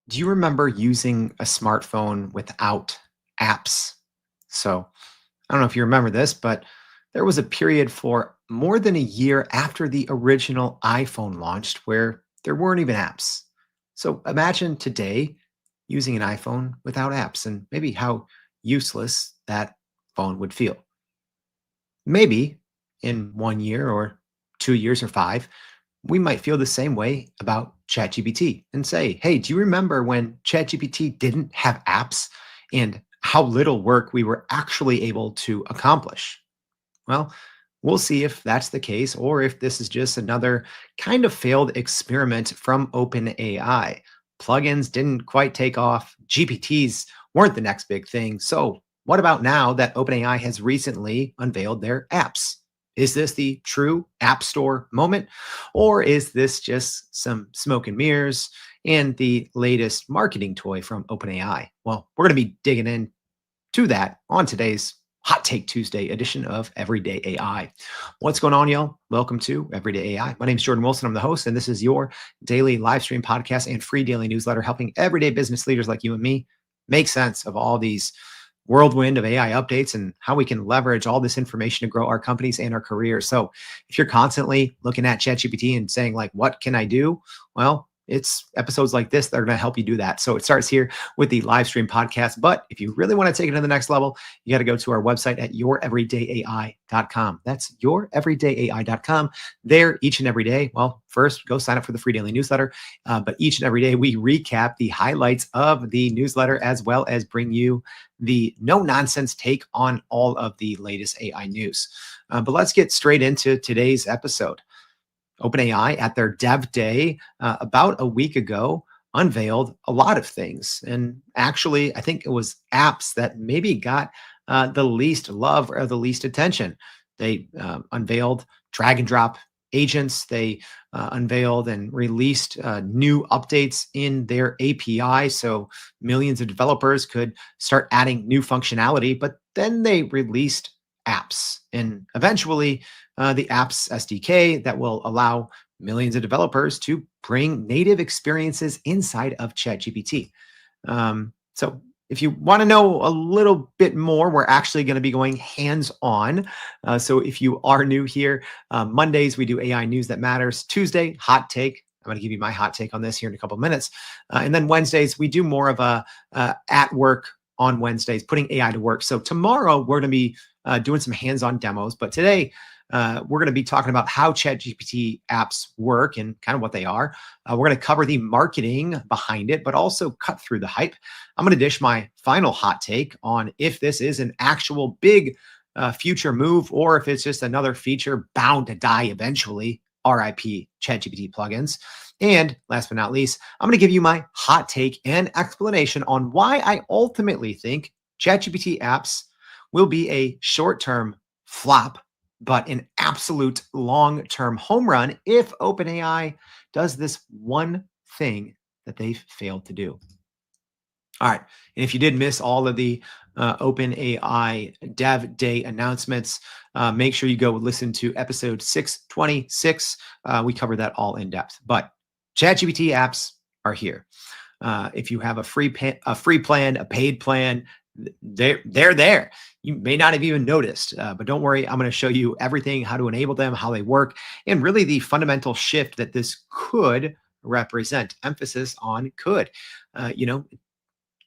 Do you remember using a smartphone without apps? So, I don't know if you remember this, but there was a period for more than a year after the original iPhone launched where there weren't even apps. So, imagine today using an iPhone without apps and maybe how useless that phone would feel. Maybe in 1 year or 2 years or five, we might feel the same way about ChatGPT and say, hey, do you remember when ChatGPT didn't have apps and how little work we were actually able to accomplish? Well, we'll see if that's the case or if this is just another kind of failed experiment from OpenAI. Plugins didn't quite take off, GPTs weren't the next big thing. So, what about now that OpenAI has recently unveiled their apps? Is this the true App Store moment? Or is this just some smoke and mirrors and the latest marketing toy from OpenAI? Well, we're going to be digging into that on today's Hot Take Tuesday edition of Everyday AI. What's going on, y'all? Welcome to Everyday AI. My name is Jordan Wilson. I'm the host, and this is your daily live stream podcast and free daily newsletter helping everyday business leaders like you and me make sense of all these whirlwind of AI updates and how we can leverage all this information to grow our companies and our careers. So if you're constantly looking at ChatGPT and saying like, what can I do? Well, it's episodes like this that are going to help you do that. So it starts here with the live stream podcast. But if you really want to take it to the next level, you got to go to our website at youreverydayai.com. That's youreverydayai.com. There, each and every day, well, first go sign up for the free daily newsletter. But each and every day, we recap the highlights of the newsletter as well as bring you the no nonsense take on all of the latest AI news. But let's get straight into today's episode. OpenAI at their dev day about a week ago unveiled a lot of things. And actually, I think it was apps that maybe got the least love or the least attention. They unveiled drag and drop agents. They unveiled and released new updates in their API. So millions of developers could start adding new functionality, but then they released apps. And eventually, the apps SDK that will allow millions of developers to bring native experiences inside of ChatGPT. So if you want to know a little bit more, we're actually going to be going hands-on. So if you are new here, Mondays we do AI news that matters. Tuesday, hot take. I'm going to give you my hot take on this here in a couple of minutes. And then Wednesdays, we do more of a at work on Wednesdays, putting AI to work. So tomorrow we're going to be doing some hands-on demos, but today we're going to be talking about how ChatGPT apps work and kind of what they are. We're going to cover the marketing behind it, but also cut through the hype. I'm going to dish my final hot take on if this is an actual big future move or if it's just another feature bound to die eventually. RIP ChatGPT plugins. And last but not least, I'm going to give you my hot take and explanation on why I ultimately think ChatGPT apps will be a short-term flop, but an absolute long-term home run if OpenAI does this one thing that they've failed to do. All right. And if you did miss all of the OpenAI Dev Day announcements, make sure you go listen to episode 626. We covered that all in depth. But ChatGPT apps are here. If you have a free plan, a paid plan, they're there. You may not have even noticed, but don't worry. I'm going to show you everything, how to enable them, how they work, and really the fundamental shift that this could represent. Emphasis on could.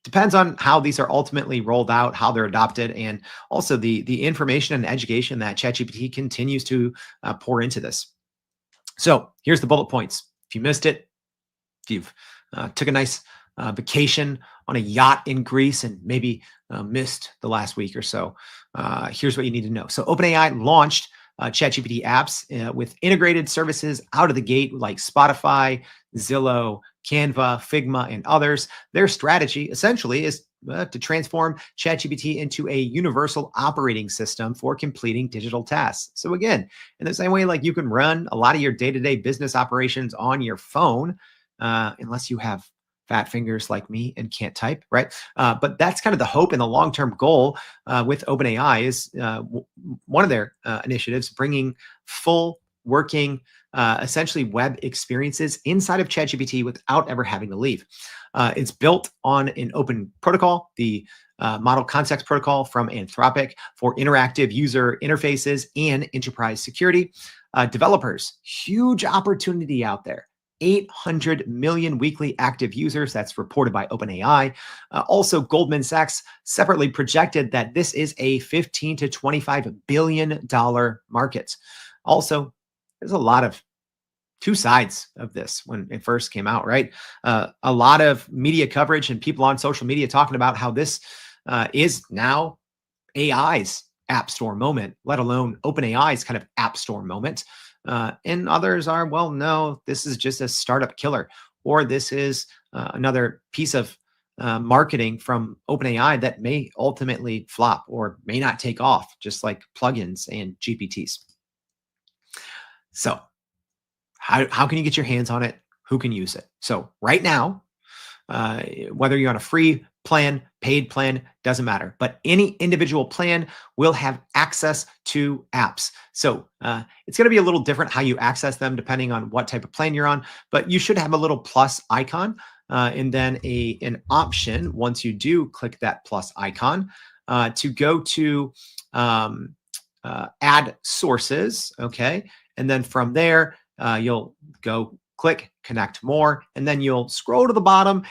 Depends on how these are ultimately rolled out, how they're adopted, and also the information and education that ChatGPT continues to pour into this. So here's the bullet points. If you missed it, if you've took a nice vacation on a yacht in Greece and maybe missed the last week or so, here's what you need to know. So OpenAI launched ChatGPT apps with integrated services out of the gate like Spotify, Zillow, Canva, Figma, and others. Their strategy essentially is to transform ChatGPT into a universal operating system for completing digital tasks. So again, in the same way, like you can run a lot of your day-to-day business operations on your phone, unless you have fat fingers like me and can't type, right? But that's kind of the hope and the long-term goal with OpenAI is one of their initiatives, bringing full working essentially web experiences inside of ChatGPT without ever having to leave. It's built on an open protocol, the Model Context Protocol from Anthropic for interactive user interfaces and enterprise security. Developers, huge opportunity out there. 800 million weekly active users. That's reported by OpenAI. Also, Goldman Sachs separately projected that this is a $15 to $25 billion market. Also, there's a lot of two sides of this when it first came out, right? A lot of media coverage and people on social media talking about how this is now AI's app store moment, let alone OpenAI's kind of app store moment. And others are, well, no, this is just a startup killer, or this is another piece of marketing from OpenAI that may ultimately flop or may not take off, just like plugins and GPTs. So, how can you get your hands on it? Who can use it? So, right now, whether you're on a free plan, paid plan, doesn't matter. But any individual plan will have access to apps. So it's going to be a little different how you access them depending on what type of plan you're on. But you should have a little plus icon and then an option once you do click that plus icon to go to add sources. Okay. And then from there, you'll go click connect more, and then you'll scroll to the bottom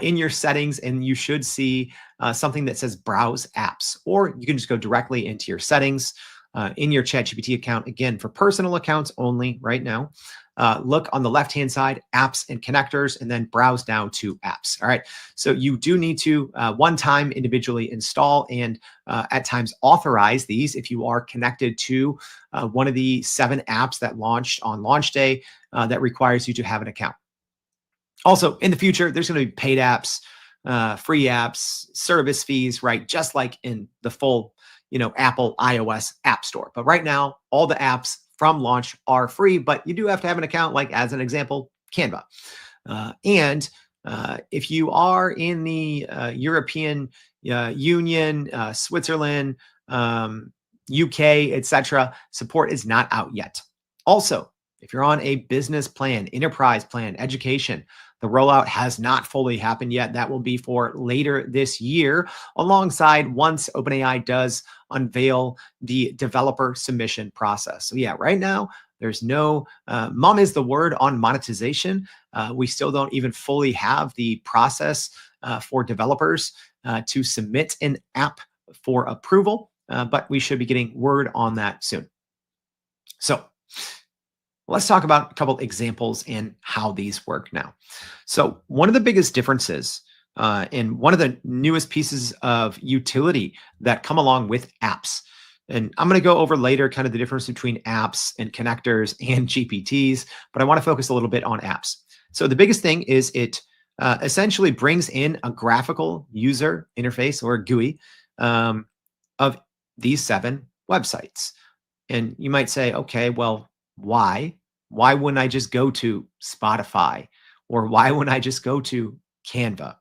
in your settings, and you should see something that says browse apps, or you can just go directly into your settings in your ChatGPT account. Again, for personal accounts only right now. Look on the left-hand side, apps and connectors, and then browse down to apps. All right. So you do need to one time individually install and at times authorize these if you are connected to one of the 7 apps that launched on launch day that requires you to have an account. Also, in the future, there's going to be paid apps, free apps, service fees, right? Just like in the full, Apple iOS app store. But right now, all the apps from launch are free, but you do have to have an account, like as an example, Canva. And if you are in the European Union, Switzerland, UK, etc., support is not out yet. Also, if you're on a business plan, enterprise plan, education, the rollout has not fully happened yet. That will be for later this year, alongside once OpenAI does unveil the developer submission process. So yeah, right now, there's no, mom is the word on monetization. We still don't even fully have the process for developers to submit an app for approval, but we should be getting word on that soon. So let's talk about a couple examples and how these work now. So one of the biggest differences and one of the newest pieces of utility that come along with apps, and I'm going to go over later kind of the difference between apps and connectors and GPTs, but I want to focus a little bit on apps. So the biggest thing is it essentially brings in a graphical user interface or GUI of these 7 websites. And you might say, okay, well, why? Why wouldn't I just go to Spotify? Or why wouldn't I just go to Canva?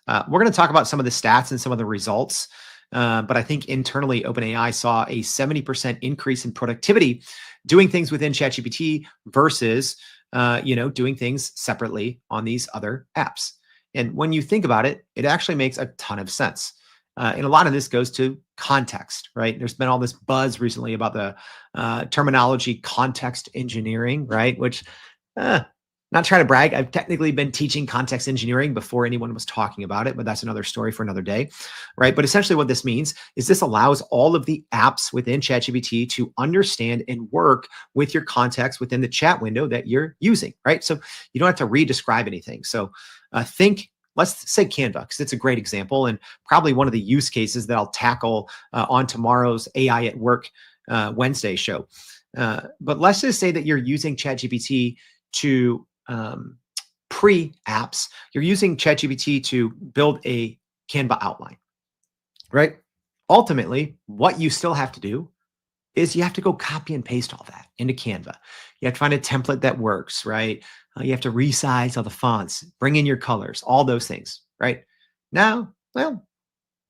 We're going to talk about some of the stats and some of the results. But I think internally, OpenAI saw a 70% increase in productivity doing things within ChatGPT versus, doing things separately on these other apps. And when you think about it, it actually makes a ton of sense. And a lot of this goes to context, right? There's been all this buzz recently about the terminology context engineering, right? Which, not trying to brag, I've technically been teaching context engineering before anyone was talking about it, but that's another story for another day, right? But essentially what this means is this allows all of the apps within ChatGPT to understand and work with your context within the chat window that you're using, right? So you don't have to re-describe anything. So let's say Canva, because it's a great example and probably one of the use cases that I'll tackle on tomorrow's AI at Work Wednesday show. But let's just say that you're using ChatGPT to pre-apps. You're using ChatGPT to build a Canva outline, right? Ultimately, what you still have to do is you have to go copy and paste all that into Canva. You have to find a template that works, right? You have to resize all the fonts, bring in your colors, all those things, right? Now, well,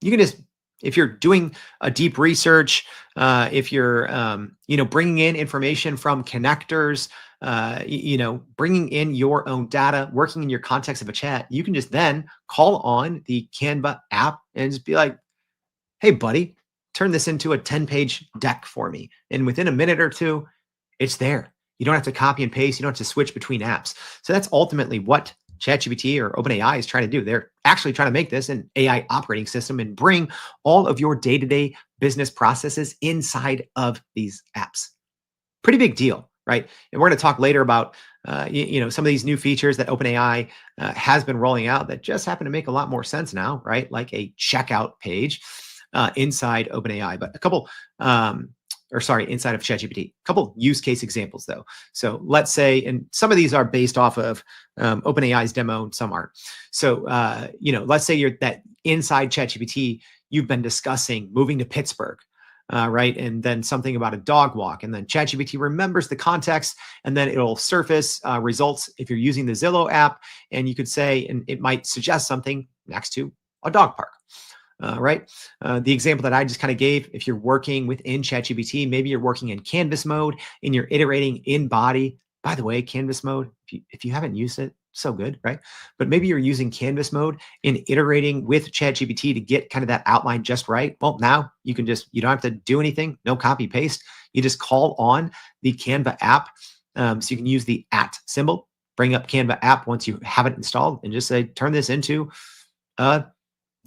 you can just, if you're doing a deep research, if you're, bringing in information from connectors, bringing in your own data, working in your context of a chat, you can just then call on the Canva app and just be like, hey, buddy, turn this into a 10-page deck for me. And within a minute or two, it's there. You don't have to copy and paste. You don't have to switch between apps. So that's ultimately what ChatGPT or OpenAI is trying to do. They're actually trying to make this an AI operating system and bring all of your day-to-day business processes inside of these apps. Pretty big deal, right? And we're going to talk later about some of these new features that OpenAI has been rolling out that just happen to make a lot more sense now, right? Like a checkout page inside OpenAI, but inside of ChatGPT. A couple use case examples though. So let's say, and some of these are based off of OpenAI's demo, and some aren't. So let's say you're that inside ChatGPT, you've been discussing moving to Pittsburgh. Right. And then something about a dog walk. And then ChatGPT remembers the context and then it'll surface results if you're using the Zillow app. And you could say, and it might suggest something next to a dog park. Right. The example that I just kind of gave, if you're working within ChatGPT, maybe you're working in Canvas mode and you're iterating in body. By the way, Canvas mode, if you haven't used it, so good, right? But maybe you're using Canvas mode and iterating with ChatGPT to get kind of that outline just right. Well, now you don't have to do anything, no copy paste. You just call on the Canva app. So you can use the @ symbol, bring up Canva app once you have it installed and just say, turn this into a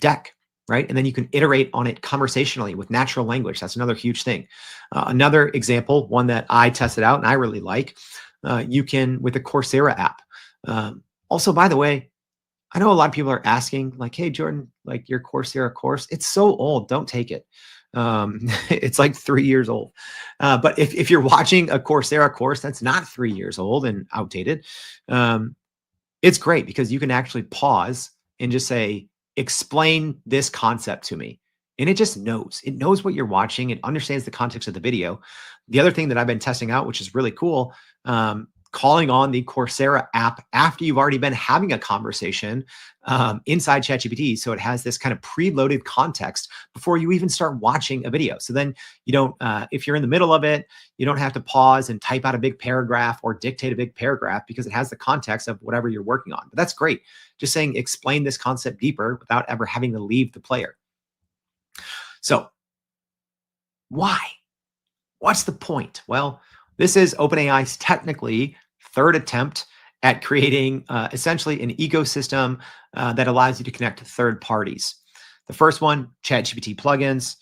deck, right? And then you can iterate on it conversationally with natural language. That's another huge thing. Another example, one that I tested out and I really like, you can with the Coursera app. Also, by the way, I know a lot of people are asking, like, hey, Jordan, like your Coursera course, it's so old, don't take it. It's like 3 years old. But if you're watching a Coursera course that's not 3 years old and outdated, it's great because you can actually pause and just say, explain this concept to me. And it just knows. It knows what you're watching. It understands the context of the video. The other thing that I've been testing out, which is really cool, calling on the Coursera app after you've already been having a conversation inside ChatGPT. So it has this kind of preloaded context before you even start watching a video. So then you don't, if you're in the middle of it, you don't have to pause and type out a big paragraph or dictate a big paragraph because it has the context of whatever you're working on. But that's great. Just saying, explain this concept deeper without ever having to leave the player. So why? What's the point? Well, this is OpenAI's technically third attempt at creating essentially an ecosystem that allows you to connect to third parties. The first one, ChatGPT plugins,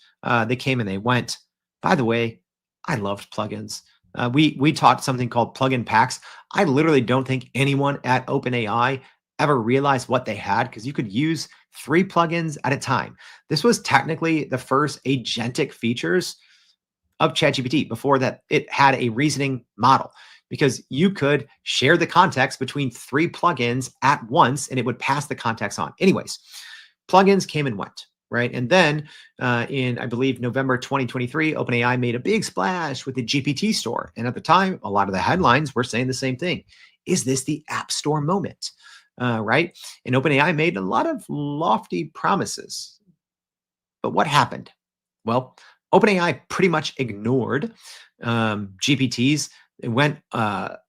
they came and they went. By the way, I loved plugins. We taught something called plugin packs. I literally don't think anyone at OpenAI ever realized what they had because you could use 3 plugins at a time. This was technically the first agentic features of ChatGPT. Before that, it had a reasoning model because you could share the context between 3 plugins at once and it would pass the context on. Anyways, plugins came and went, right? And then in, I believe, November 2023, OpenAI made a big splash with the GPT store. And at the time, a lot of the headlines were saying the same thing. Is this the App Store moment? Right? And OpenAI made a lot of lofty promises. But what happened? Well, OpenAI pretty much ignored GPTs. It went, a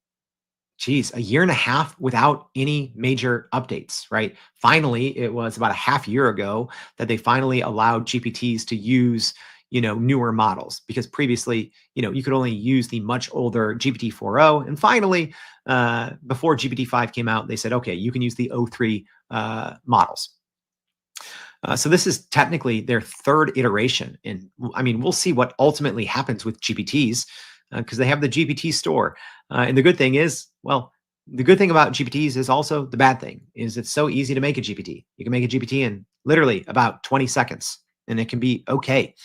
year and a half without any major updates, right? Finally, it was about a half year ago that they finally allowed GPTs to use, newer models because previously, you could only use the much older GPT 4.0. And finally, before GPT 5 came out, they said, okay, you can use the O3 models. So this is technically their third iteration. And I mean, we'll see what ultimately happens with GPTs because they have the GPT store. And the good thing is, well, the good thing about GPTs is also the bad thing is it's so easy to make a GPT. You can make a GPT in literally about 20 seconds and it can be okay.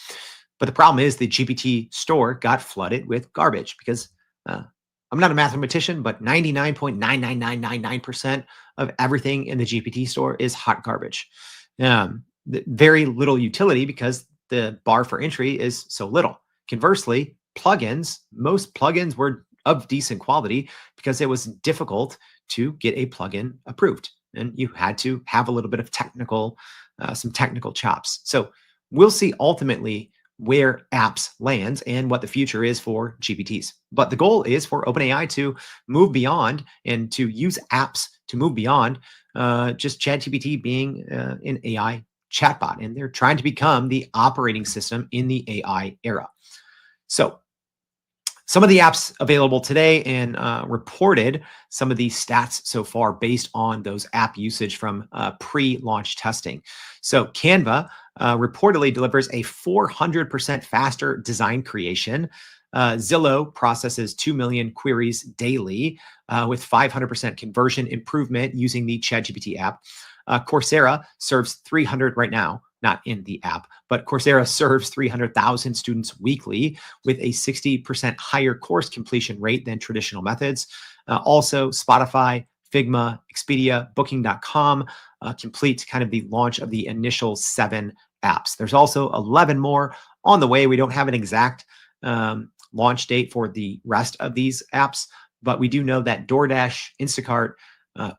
But the problem is the GPT store got flooded with garbage because I'm not a mathematician, but 99.99999% of everything in the GPT store is hot garbage. Very little utility because the bar for entry is so little. Conversely, most plugins were of decent quality because it was difficult to get a plugin approved. And you had to have a little bit of some technical chops. So we'll see ultimately where apps lands and what the future is for GPTs. But the goal is for OpenAI to move beyond and to use apps to move beyond just ChatGPT being an AI chatbot. And they're trying to become the operating system in the AI era. So some of the apps available today and reported some of these stats so far based on those app usage from pre-launch testing. So Canva reportedly delivers a 400% faster design creation. Zillow processes 2 million queries daily with 500% conversion improvement using the ChatGPT app. Coursera serves 300 right now, not in the app, but Coursera serves 300,000 students weekly with a 60% higher course completion rate than traditional methods. Also, Spotify, Figma, Expedia, Booking.com complete kind of the launch of the initial 7 apps. There's also 11 more on the way. We don't have an exact launch date for the rest of these apps, but we do know that DoorDash, Instacart,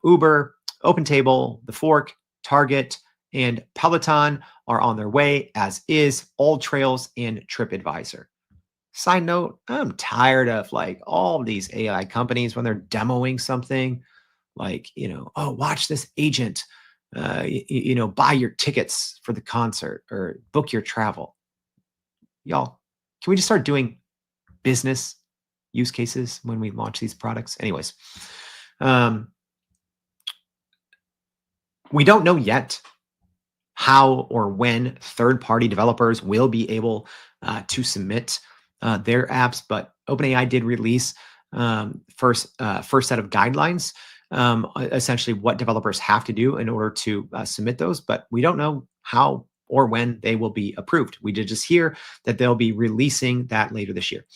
Uber, OpenTable, The Fork, Target, and Peloton are on their way, as is All Trails and TripAdvisor. Side note, I'm tired of like all these AI companies when they're demoing something like, oh, watch this agent, buy your tickets for the concert or book your travel. Y'all, can we just start doing business use cases when we launch these products? Anyways, we don't know yet how or when third-party developers will be able to submit their apps, but OpenAI did release first set of guidelines, essentially what developers have to do in order to submit those, but we don't know how or when they will be approved. We did just hear that they'll be releasing that later this year.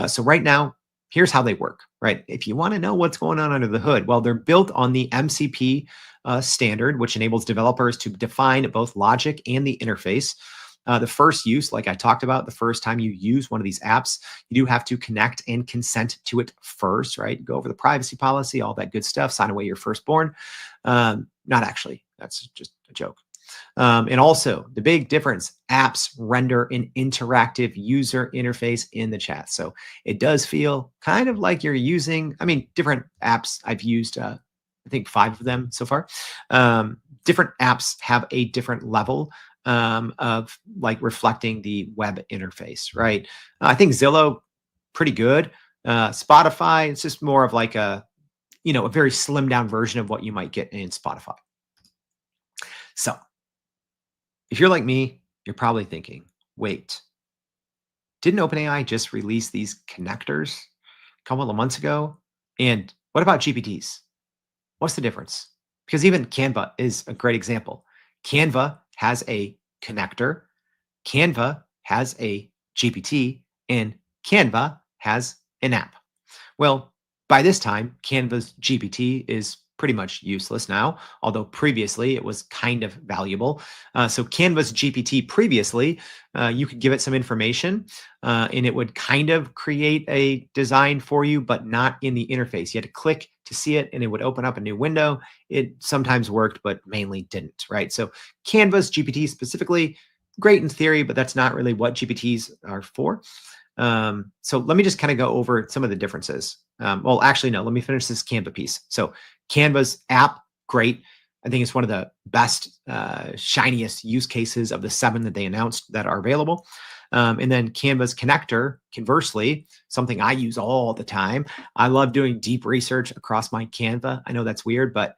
So right now, here's how they work, right? If you want to know what's going on under the hood, well, they're built on the MCP standard, which enables developers to define both logic and the interface. The first use, like I talked about, the first time you use one of these apps, you do have to connect and consent to it first, right? Go over the privacy policy, all that good stuff, sign away your firstborn. Not actually, that's just a joke. And also the big difference, apps render an interactive user interface in the chat. So it does feel kind of like you're using, different apps I've used, I think 5 of them so far. Different apps have a different level of like reflecting the web interface, right? I think Zillow, pretty good. Spotify, it's just more of like a very slimmed down version of what you might get in Spotify. So if you're like me, you're probably thinking, wait, didn't OpenAI just release these connectors a couple of months ago? And what about GPTs? What's the difference? Because even Canva is a great example. Canva has a connector, Canva has a GPT, and Canva has an app. Well, by this time, Canva's GPT is pretty much useless now, although previously it was kind of valuable. So Canva's GPT previously, you could give it some information and it would kind of create a design for you, but not in the interface. You had to click to see it and it would open up a new window. It sometimes worked, but mainly didn't, right? So Canva's GPT specifically, great in theory, but that's not really what GPTs are for. So let me just kind of go over some of the differences. Well, actually, no, let me finish this Canva piece. So Canva's app, great. I think it's one of the best, shiniest use cases of the 7 that they announced that are available. And then Canva's connector, conversely, something I use all the time. I love doing deep research across my Canva. I know that's weird, but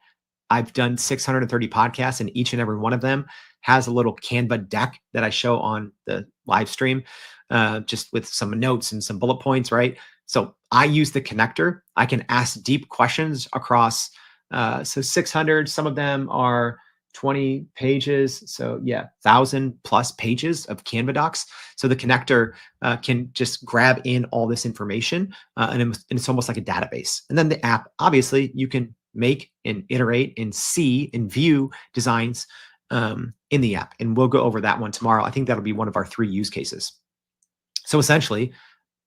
I've done 630 podcasts and each and every one of them has a little Canva deck that I show on the live stream, just with some notes and some bullet points, right? So I use the connector. I can ask deep questions across, so 600, some of them are 20 pages. So yeah, 1,000 plus pages of Canva docs. So the connector can just grab in all this information and it's almost like a database. And then the app, obviously you can make and iterate and see and view designs in the app. And we'll go over that one tomorrow. I think that'll be one of our 3 use cases. So essentially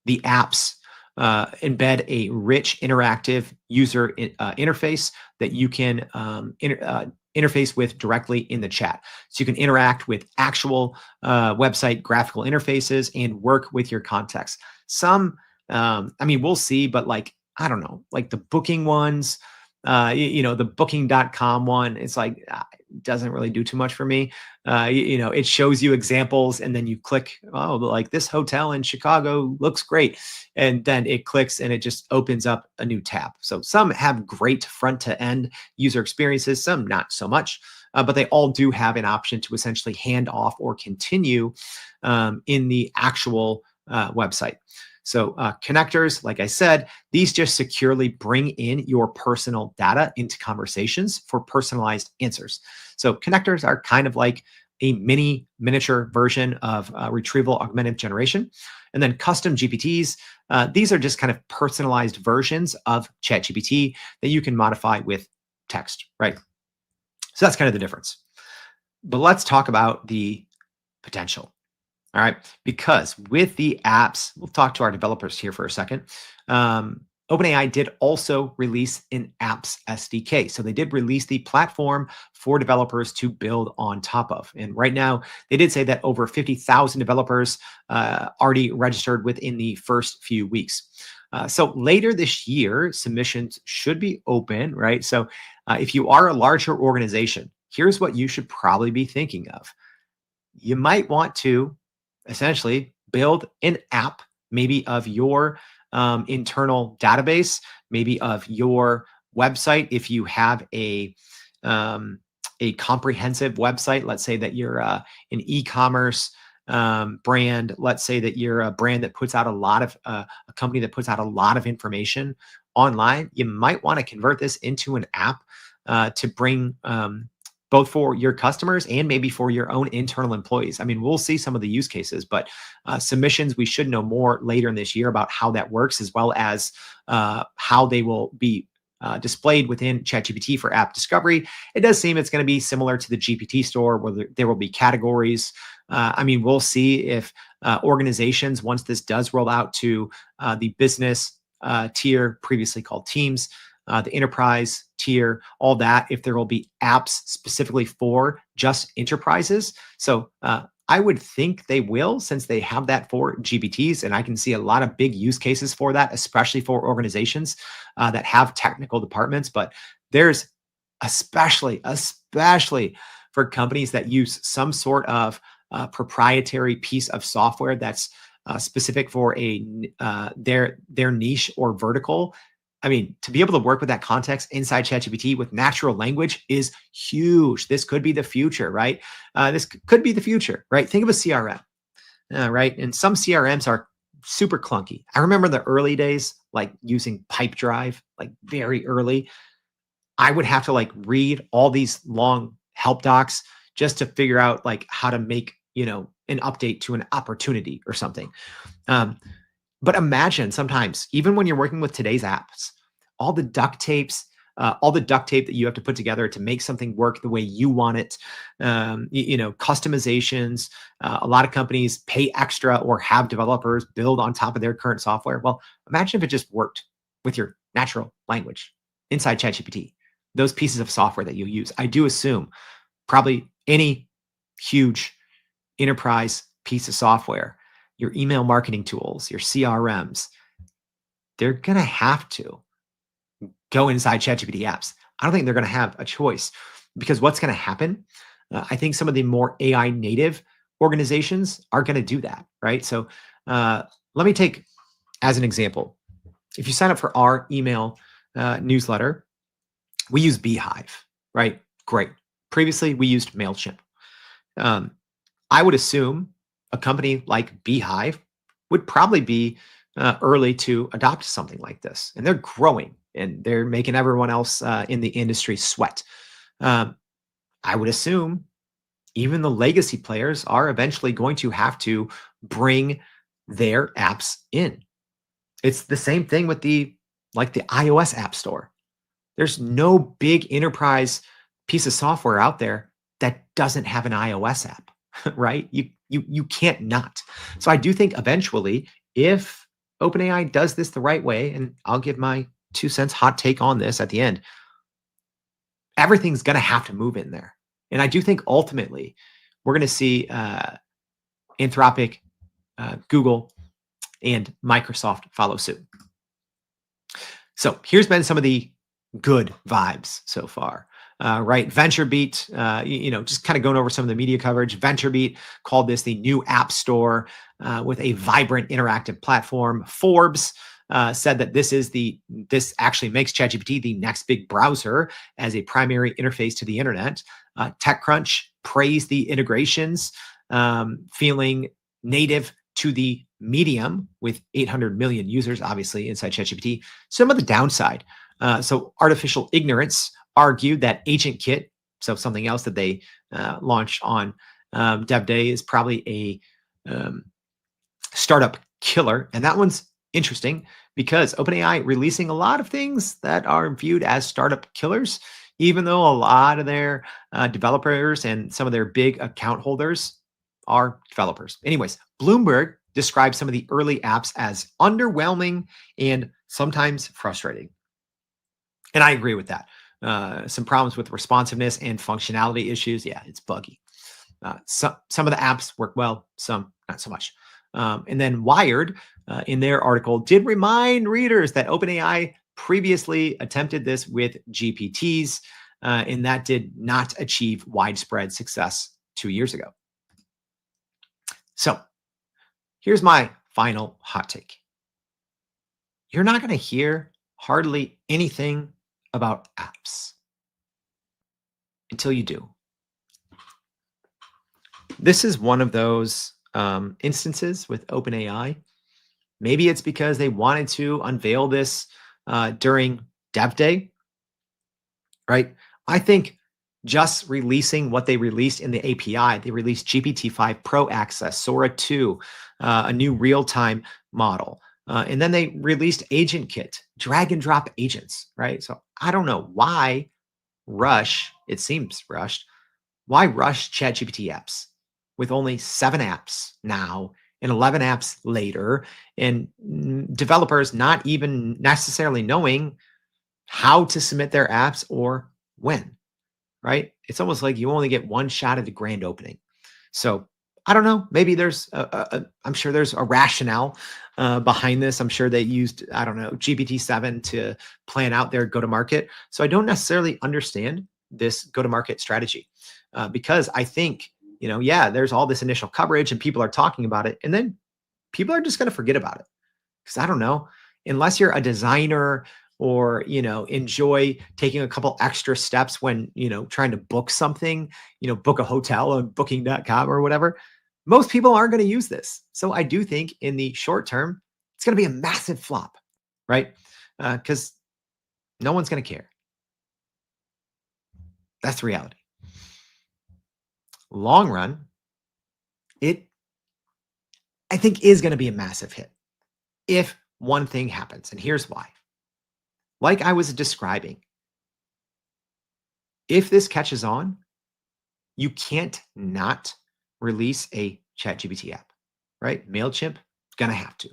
the apps embed a rich interactive user interface that you can interface with directly in the chat. So you can interact with actual website graphical interfaces and work with your context. Some, I mean, we'll see, but like, I don't know, like the booking ones, the booking.com one, it's like, doesn't really do too much for me. It shows you examples and then you click, oh, like this hotel in Chicago looks great. And then it clicks and it just opens up a new tab. So some have great front to end user experiences, some not so much, but they all do have an option to essentially hand off or continue in the actual website. So connectors, like I said, these just securely bring in your personal data into conversations for personalized answers. So connectors are kind of like a miniature version of retrieval augmented generation. And then custom GPTs, these are just kind of personalized versions of ChatGPT that you can modify with text, right? So that's kind of the difference. But let's talk about the potential. All right. Because with the apps, we'll talk to our developers here for a second. OpenAI did also release an apps SDK. So they did release the platform for developers to build on top of. And right now, they did say that over 50,000 developers already registered within the first few weeks. So later this year, submissions should be open, right? So if you are a larger organization, here's what you should probably be thinking of. You might want to essentially build an app, maybe of your internal database, maybe of your website. If you have a comprehensive website, let's say that you're an e-commerce brand. Let's say that you're a brand that puts out a company that puts out a lot of information online. You might want to convert this into an app to bring both for your customers and maybe for your own internal employees. I mean, we'll see some of the use cases, but submissions, we should know more later in this year about how that works, as well as how they will be displayed within ChatGPT for app discovery. It does seem it's going to be similar to the GPT store, where there will be categories. I mean, we'll see if organizations, once this does roll out to the business tier, previously called teams, the enterprise tier, all that, if there will be apps specifically for just enterprises. So I would think they will, since they have that for GPTs, and I can see a lot of big use cases for that, especially for organizations that have technical departments. But there's especially for companies that use some sort of proprietary piece of software that's specific for their niche or vertical. I mean, to be able to work with that context inside ChatGPT with natural language is huge. This could be the future, right? This could be the future, right? Think of a CRM, right? And some CRMs are super clunky. I remember the early days, like using Pipedrive, like very early. I would have to like read all these long help docs just to figure out like how to make, an update to an opportunity or something. But imagine sometimes, even when you're working with today's apps, all the duct tapes, all the duct tape that you have to put together to make something work the way you want it, customizations. A lot of companies pay extra or have developers build on top of their current software. Well, imagine if it just worked with your natural language inside ChatGPT, those pieces of software that you use. I do assume probably any huge enterprise piece of software, your email marketing tools, your CRMs, they're going to have to go inside ChatGPT apps. I don't think they're going to have a choice, because what's going to happen, I think some of the more AI native organizations are going to do that, right? So let me take as an example. If you sign up for our email newsletter, we use Beehive, right? Great. Previously, we used MailChimp. I would assume a company like Beehive would probably be early to adopt something like this. And they're growing and they're making everyone else in the industry sweat. I would assume even the legacy players are eventually going to have to bring their apps in. It's the same thing with the iOS app store. There's no big enterprise piece of software out there that doesn't have an iOS app, right? You can't not. So I do think eventually, if OpenAI does this the right way, and I'll give my 2 cents hot take on this at the end, everything's going to have to move in there. And I do think ultimately we're going to see Anthropic, Google, and Microsoft follow suit. So here's been some of the good vibes so far. Right, VentureBeat, just kind of going over some of the media coverage. VentureBeat called this the new app store with a vibrant interactive platform. Forbes said that this actually makes ChatGPT the next big browser as a primary interface to the internet. TechCrunch praised the integrations, feeling native to the medium with 800 million users, obviously, inside ChatGPT. Some of the downside. So artificial ignorance argued that Agent Kit, so something else that they launched on Dev Day, is probably a startup killer. And that one's interesting because OpenAI releasing a lot of things that are viewed as startup killers, even though a lot of their developers and some of their big account holders are developers. Anyways, Bloomberg describes some of the early apps as underwhelming and sometimes frustrating. And I agree with that. Some problems with responsiveness and functionality issues. Yeah, it's buggy. Some of the apps work well, some not so much. And then Wired, in their article, did remind readers that OpenAI previously attempted this with GPTs, and that did not achieve widespread success 2 years ago. So here's my final hot take. You're not going to hear hardly anything about apps until you do. This is one of those instances with OpenAI. Maybe it's because they wanted to unveil this during Dev Day, right? I think just releasing what they released in the API, they released GPT-5 Pro Access, Sora 2, a new real-time model. And then they released Agent Kit, drag and drop agents, right? So I don't know why it seems rushed. Why rush ChatGPT apps with only 7 apps now and 11 apps later, and developers not even necessarily knowing how to submit their apps or when, right? It's almost like you only get one shot at the grand opening. So I don't know. Maybe there's, I'm sure there's a rationale behind this. I'm sure they used, I don't know, GPT-7 to plan out their go-to-market. So I don't necessarily understand this go-to-market strategy because I think, there's all this initial coverage and people are talking about it, and then people are just going to forget about it. Because I don't know, unless you're a designer or, enjoy taking a couple extra steps when, trying to book something, book a hotel on booking.com or whatever, most people aren't going to use this. So I do think in the short term, it's going to be a massive flop, right? Because no one's going to care. That's the reality. Long run, I think is going to be a massive hit if one thing happens. And here's why. Like I was describing, if this catches on, you can't not release a ChatGPT app, right? MailChimp, gonna have to,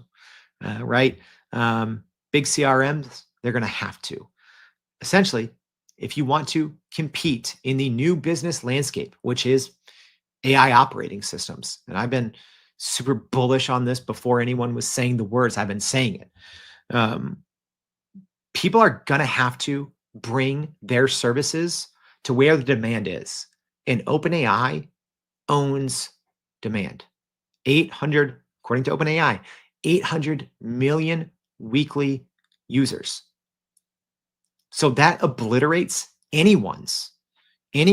right? Big CRMs, they're gonna have to. Essentially, if you want to compete in the new business landscape, which is AI operating systems, and I've been super bullish on this before anyone was saying the words, I've been saying it. People are going to have to bring their services to where the demand is. And OpenAI owns demand. According to OpenAI, 800 million weekly users. So that obliterates any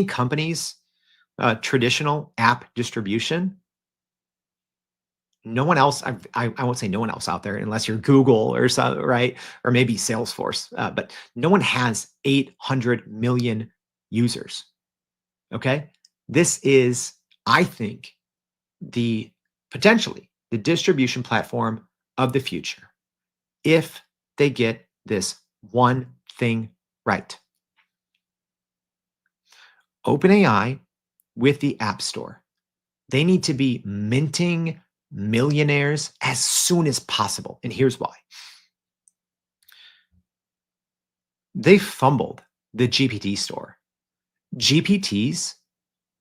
company's traditional app distribution. No one else, I won't say no one else out there unless you're Google or so, right? Or maybe Salesforce, but no one has 800 million users, okay? This is, I think, potentially the distribution platform of the future if they get this one thing right. OpenAI with the App Store, they need to be minting millionaires as soon as possible. And here's why. They fumbled the GPT store. GPTs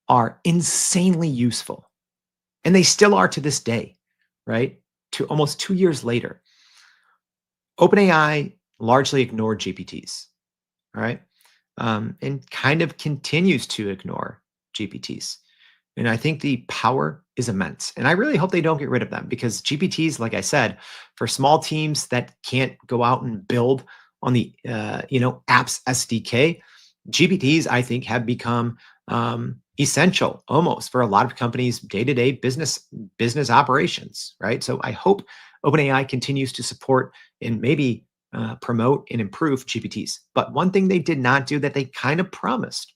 are insanely useful, and they still are to this day, right? To almost 2 years later. OpenAI largely ignored GPTs, all right? And kind of continues to ignore GPTs. And I think the power is immense. And I really hope they don't get rid of them because GPTs, like I said, for small teams that can't go out and build on the apps SDK, GPTs I think have become essential almost for a lot of companies' day-to-day business operations, right? So I hope OpenAI continues to support and maybe promote and improve GPTs. But one thing they did not do that they kind of promised,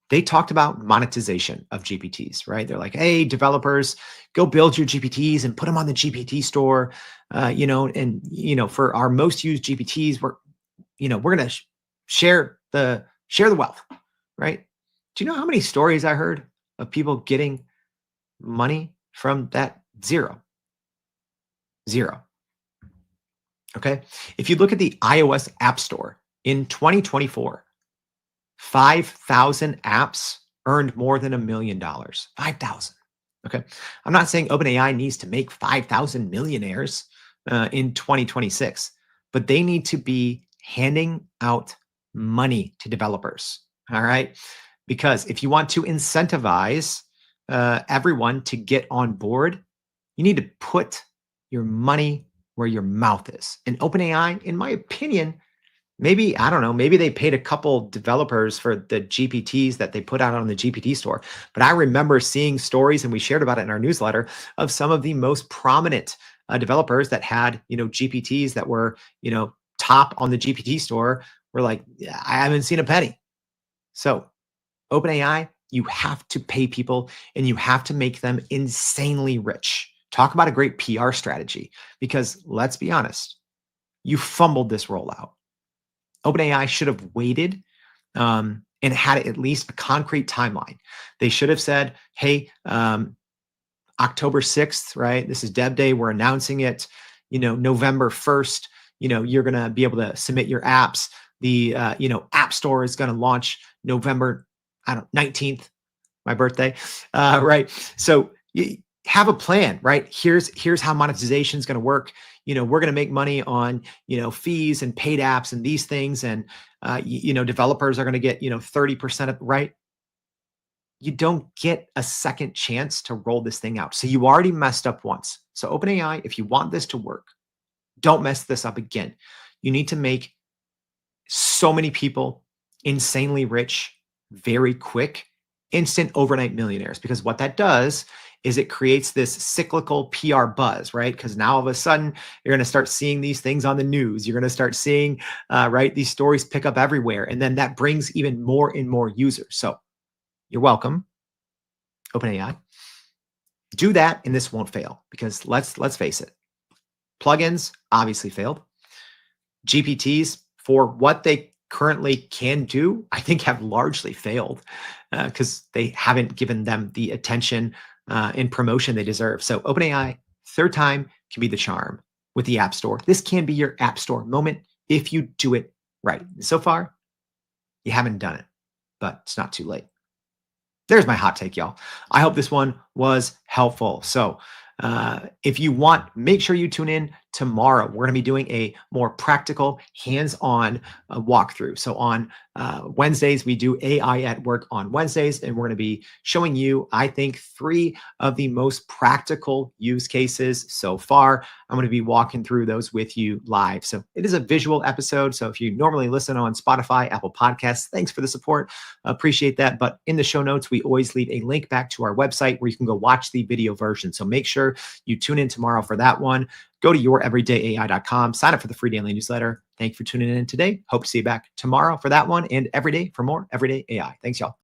they talked about monetization of GPTs, right? They're like, hey, developers, go build your GPTs and put them on the GPT store, for our most used GPTs, we're going to share the wealth, right? Do you know how many stories I heard of people getting money from that? Zero. Zero. Okay. If you look at the iOS App Store in 2024, 5,000 apps earned more than $1 million. 5,000. Okay. I'm not saying OpenAI needs to make 5,000 millionaires in 2026, but they need to be handing out money to developers. All right. Because if you want to incentivize everyone to get on board, you need to put your money where your mouth is. And OpenAI, in my opinion, maybe, I don't know, maybe they paid a couple developers for the GPTs that they put out on the GPT store. But I remember seeing stories, and we shared about it in our newsletter, of some of the most prominent developers that had, GPTs that were, top on the GPT store were like, "Yeah, I haven't seen a penny." So OpenAI, you have to pay people and you have to make them insanely rich. Talk about a great PR strategy because let's be honest, you fumbled this rollout. OpenAI should have waited and had at least a concrete timeline. They should have said, hey, October 6th, right? This is Dev Day. We're announcing it. November 1st, you're going to be able to submit your apps. The, App Store is going to launch November, 19th, my birthday, right? So you have a plan, right? Here's how monetization is going to work. We're going to make money on, fees and paid apps and these things. And, developers are going to get, 30% of, right? You don't get a second chance to roll this thing out. So you already messed up once. So OpenAI, if you want this to work, don't mess this up again. You need to make so many people insanely rich very quick, instant overnight millionaires, because what that does is it creates this cyclical PR buzz, right? Because now all of a sudden you're going to start seeing these things on the news. You're going to start seeing, right, these stories pick up everywhere. And then that brings even more and more users. So you're welcome, OpenAI. Do that and this won't fail because let's face it. Plugins obviously failed. GPTs, for what they currently can do, I think have largely failed because they haven't given them the attention and promotion they deserve. So OpenAI, third time can be the charm with the App Store. This can be your App Store moment if you do it right. So far, you haven't done it, but it's not too late. There's my hot take, y'all. I hope this one was helpful. So if you want, make sure you tune in tomorrow. We're going to be doing a more practical, hands-on walkthrough. So on Wednesdays, we do AI at work on Wednesdays, and we're going to be showing you, I think, 3 of the most practical use cases so far. I'm going to be walking through those with you live. So it is a visual episode. So if you normally listen on Spotify, Apple Podcasts, thanks for the support. Appreciate that. But in the show notes, we always leave a link back to our website where you can go watch the video version. So make sure you tune in tomorrow for that one. Go to youreverydayai.com, sign up for the free daily newsletter. Thank you for tuning in today. Hope to see you back tomorrow for that one and every day for more Everyday AI. Thanks, y'all.